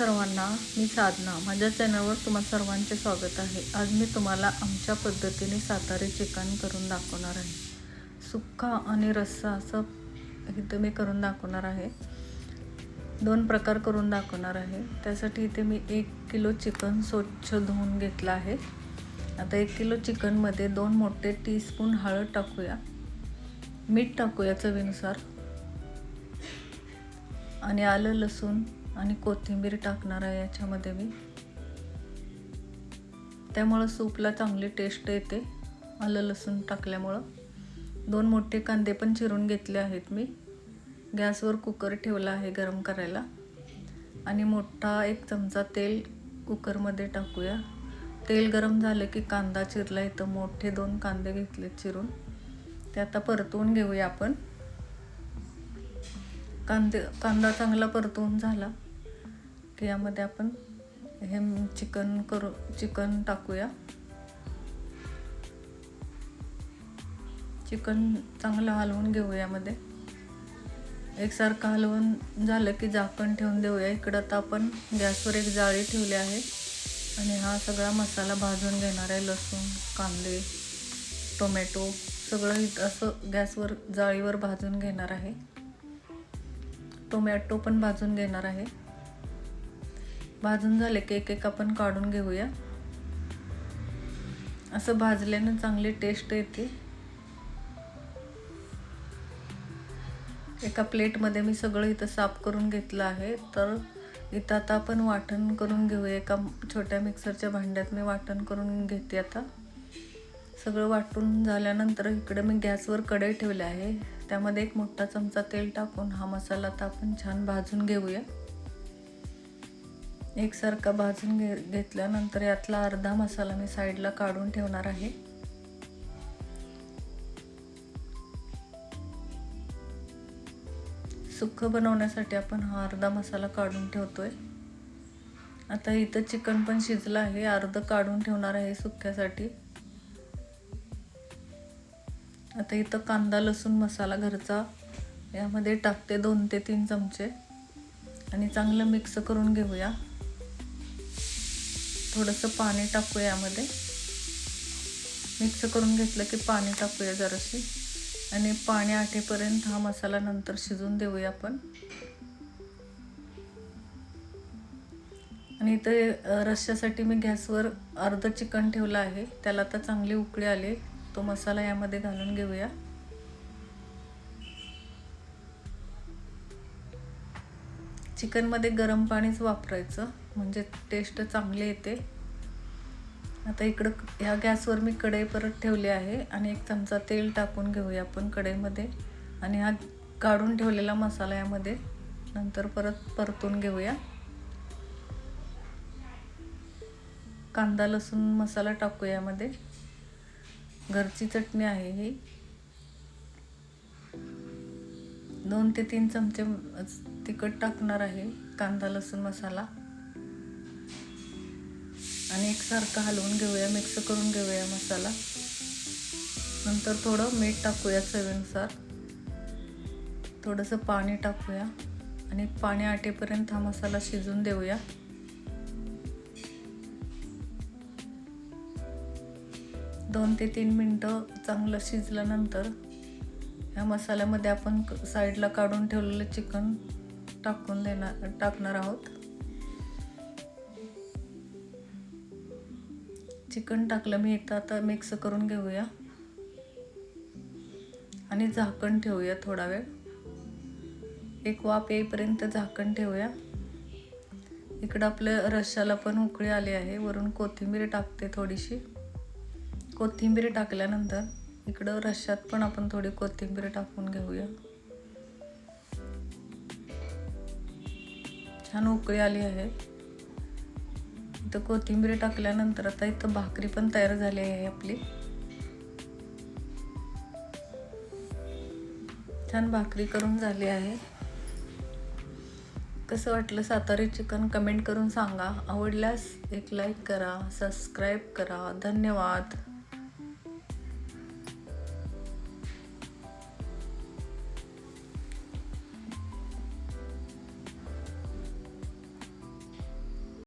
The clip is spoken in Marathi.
सर्वांना, मी साधना. माझ्या चॅनलवर तुम्हा सर्वांचे स्वागत आहे. आज मी तुम्हाला आमच्या पद्धतीने सातारी चिकन करून दाखवणार आहे. सुक्का आणि रस्सा असं इथं मी करून दाखवणार आहे. 2 प्रकार करून दाखवणार आहे. त्यासाठी इथे मी 1 किलो चिकन स्वच्छ धुवून घेतलं आहे. आता 1 किलो चिकनमध्ये 2 मोठे टीस्पून हळद टाकूया, मीठ टाकूया चवीनुसार, आणि आलं, लसूण आणि कोथिंबीर टाकणार आहे याच्यामध्ये मी. त्यामुळं सूपला चांगली टेस्ट येते आलं लसूण टाकल्यामुळं. 2 मोठे कांदे पण चिरून घेतले आहेत मी. गॅसवर कुकर ठेवला आहे गरम करायला, आणि मोठा 1 चमचा तेल कुकरमध्ये टाकूया. तेल गरम झालं की कांदा चिरला इथं मोठे 2 कांदे घेतले चिरून, ते आता परतवून घेऊया आपण. कांदा चांगला परतवून झाला की यामध्ये आपण हे चिकन टाकूया. चिकन चांगलं हलवून घेऊया यामध्ये. एकसारखं हलवून झालं की झाकण ठेवून देऊया. इकडं आता आपण गॅसवर एक जाळी ठेवली आहे आणि हा सगळा मसाला भाजून घेणार आहे. लसूण, कांदे, टोमॅटो सगळं असं गॅसवर जाळीवर भाजून घेणार आहे. टोमॅटो पण भाजून घेणार आहे. भाजून झाले की एक आपण काढून घेऊया. असं भाजल्यानं चांगली टेस्ट येते. एका प्लेटमध्ये मी सगळं इथं साफ करून घेतलं आहे. तर इथं आता आपण वाटण करून घेऊया. एका छोट्या मिक्सरच्या भांड्यात मी वाटण करून घेते. आता सगळं वाटून झाल्यानंतर इकडे मी गॅसवर कढई ठेवली आहे. त्यामध्ये 1 मोठा चमचा तेल टाकून हा मसाला आता आपण छान भाजून घेऊया. एकसारखा भाजून घेतल्यानंतर यातला अर्धा मसाला मी साईडला काढून ठेवणार आहे. सुक्कं बनवण्यासाठी आपण हा अर्धा मसाला काढून ठेवतोय. आता इथं चिकन पण शिजलं आहे, अर्ध काढून ठेवणार आहे सुक्क्यासाठी. आता इथं कांदा लसूण मसाला घरचा यामध्ये टाकते 2 ते 3 चमचे, आणि चांगलं मिक्स करून घेऊया. थोडंसं पाणी टाकूया यामध्ये. मिक्स करून घेतलं की पाणी टाकूया जराशी, आणि पाणी आटेपर्यंत हा मसाला नंतर शिजून देऊया आपण. आणि इथे रश्श्यासाठी मी गॅसवर अर्ध चिकन ठेवलं आहे. त्याला आता चांगली उकळी आली. तो मसाला यामध्ये घालून घेऊया. चिकनमध्ये गरम पाणीच वापरायचं, म्हणजे टेस्ट चांगली येते. आता इकडं ह्या गॅसवर मी कढई परत ठेवली आहे, आणि 1 चमचा तेल टाकून घेऊया आपण कढईमध्ये, आणि हा काढून ठेवलेला मसाला यामध्ये नंतर परत परतून घेऊया. कांदा लसूण मसाला टाकूया यामध्ये. घरची चटणी आहे ही. 2 ते 3 चमचे तिखट टाकणार आहे, कांदा लसूण मसाला, आणि एकसारखं हलवून घेऊया, मिक्स करून घेऊया मसाला. नंतर थोडं मीठ टाकूया चवीनुसार. थोडंसं पाणी टाकूया, आणि पाणी आटेपर्यंत हा मसाला शिजून देऊया. दोन ते 3 मिनटं चांगलं शिजल्यानंतर ह्या मसाल्यामध्ये आपण साईडला काढून ठेवलेलं चिकन टाकणार आहोत. चिकन टाकलं मी एकदा. आता मिक्स करून घेऊया आणि झाकण ठेवूया थोडा वेळ. एक वाफ येईपर्यंत झाकण ठेवूया. इकडं आपल्या रश्श्याला पण उकळी आली आहे. वरून कोथिंबीर टाकते थोडीशी. कोथिंबीर टाकल्यानंतर इकडं रश्श्यात पण आपण थोडी कोथिंबीर टाकून घेऊया. छान उकळी आली आहे. इथं कोथिंबीर टाकल्यानंतर आता इथं भाकरी पण तयार झाली आहे आपली. छान भाकरी करून झाली आहे. कसं वाटलं सातारी चिकन कमेंट करून सांगा. आवडल्यास एक लाईक करा, सबस्क्राईब करा. धन्यवाद.